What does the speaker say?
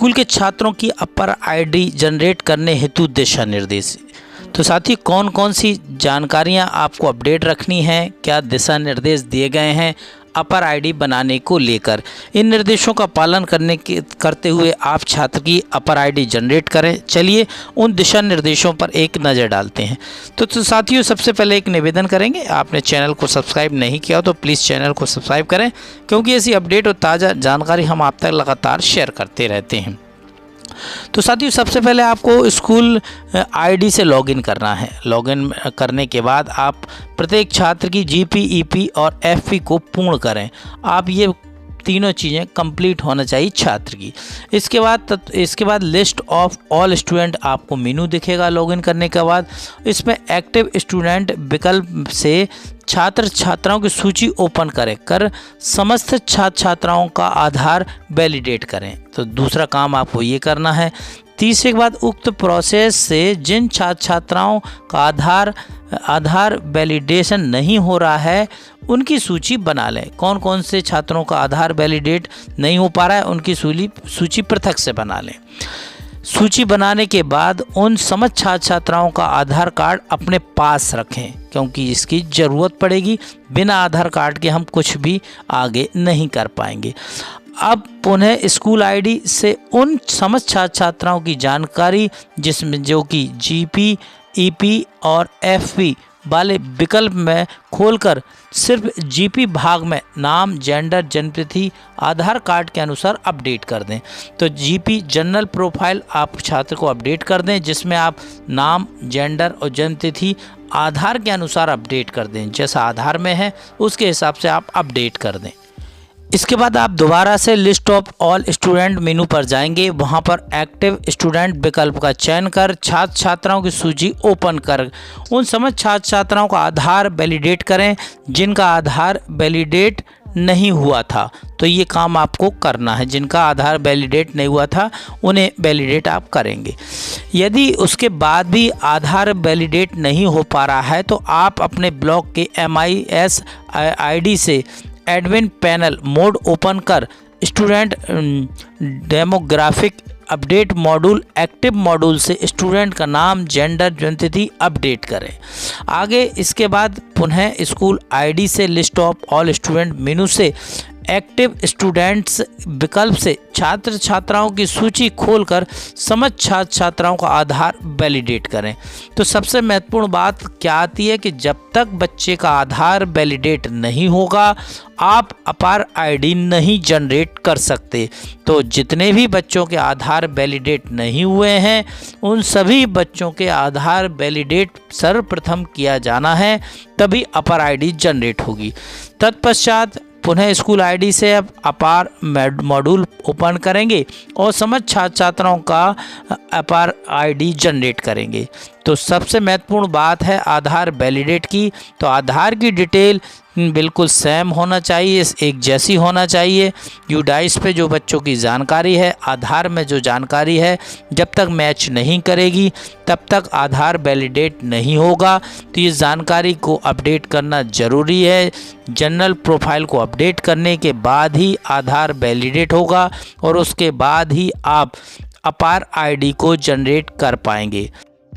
School के छात्रों की अपर आईडी जनरेट करने हेतु दिशा निर्देश। तो साथी कौन कौन सी जानकारियां आपको अपडेट रखनी हैं, क्या दिशा निर्देश दिए गए हैं अपर आईडी बनाने को लेकर। इन निर्देशों का पालन करते हुए आप छात्र की अपर आईडी जनरेट करें। चलिए उन दिशा निर्देशों पर एक नज़र डालते हैं। तो साथियों, सबसे पहले एक निवेदन करेंगे, आपने चैनल को सब्सक्राइब नहीं किया हो तो प्लीज़ चैनल को सब्सक्राइब करें, क्योंकि ऐसी अपडेट और ताज़ा जानकारी हम आप तक लगातार शेयर करते रहते हैं। तो साथियों, सबसे पहले आपको स्कूल आईडी से लॉगिन करना है। लॉगिन करने के बाद आप प्रत्येक छात्र की जीपी, ईपी और एफपी को पूर्ण करें। आप ये तीनों चीज़ें कंप्लीट होना चाहिए छात्र की। इसके बाद लिस्ट ऑफ ऑल स्टूडेंट आपको मेनू दिखेगा लॉगिन करने के बाद। इसमें एक्टिव स्टूडेंट विकल्प से छात्र छात्राओं की सूची ओपन कर समस्त छात्र छात्राओं का आधार वैलिडेट करें। तो दूसरा काम आपको ये करना है। तीसरे के बाद उक्त प्रोसेस से जिन छात्र छात्राओं का आधार वैलिडेशन नहीं हो रहा है उनकी सूची बना लें। कौन कौन से छात्रों का आधार वैलिडेट नहीं हो पा रहा है उनकी सूची पृथक से बना लें। सूची बनाने के बाद उन समस्त छात्र छात्राओं का आधार कार्ड अपने पास रखें, क्योंकि इसकी ज़रूरत पड़ेगी। बिना आधार कार्ड के हम कुछ भी आगे नहीं कर पाएंगे। अब पुनः स्कूल आईडी से उन समस्त छात्र छात्राओं की जानकारी जिसमें जो कि जीपी, ईपी और एफपी वाले विकल्प में खोलकर सिर्फ जीपी भाग में नाम, जेंडर, जन्मतिथि आधार कार्ड के अनुसार अपडेट कर दें। तो जीपी जनरल प्रोफाइल आप छात्र को अपडेट कर दें, जिसमें आप नाम, जेंडर और जन्मतिथि आधार के अनुसार अपडेट कर दें। जैसा आधार में है उसके हिसाब से आप अपडेट कर दें। इसके बाद आप दोबारा से लिस्ट ऑफ ऑल स्टूडेंट मेनू पर जाएंगे। वहां पर एक्टिव स्टूडेंट विकल्प का चयन कर छात्र छात्राओं की सूची ओपन कर उन समस्त छात्र छात्राओं का आधार वैलिडेट करें जिनका आधार वैलिडेट नहीं हुआ था। तो ये काम आपको करना है, जिनका आधार वैलिडेट नहीं हुआ था उन्हें वैलिडेट आप करेंगे। यदि उसके बाद भी आधार वैलिडेट नहीं हो पा रहा है तो आप अपने ब्लॉक के MIS आईडी से एडमिन पैनल मोड ओपन कर student demographic update module active module से स्टूडेंट का नाम, जेंडर, जन्मतिथि अपडेट करें। आगे इसके बाद पुनः स्कूल आईडी से लिस्ट ऑफ ऑल स्टूडेंट मेनू से एक्टिव स्टूडेंट्स विकल्प से छात्र छात्राओं की सूची खोलकर समस्त छात्र छात्राओं का आधार वैलिडेट करें। तो सबसे महत्वपूर्ण बात क्या आती है कि जब तक बच्चे का आधार वैलिडेट नहीं होगा आप अपार आईडी नहीं जनरेट कर सकते। तो जितने भी बच्चों के आधार वैलिडेट नहीं हुए हैं उन सभी बच्चों के आधार वैलिडेट सर्वप्रथम किया जाना है, तभी अपार आईडी जनरेट होगी। तत्पश्चात पुनः स्कूल आईडी से अब अपार मॉड्यूल ओपन करेंगे और समस्त छात्र छात्राओं का अपार आईडी जनरेट करेंगे। तो सबसे महत्वपूर्ण बात है आधार वैलिडेट की। तो आधार की डिटेल बिल्कुल सेम होना चाहिए, एक जैसी होना चाहिए। यूडाइस पे जो बच्चों की जानकारी है, आधार में जो जानकारी है, जब तक मैच नहीं करेगी तब तक आधार वैलिडेट नहीं होगा। तो ये जानकारी को अपडेट करना ज़रूरी है। जनरल प्रोफाइल को अपडेट करने के बाद ही आधार वैलिडेट होगा और उसके बाद ही आप अपार आईडी को जनरेट कर पाएंगे।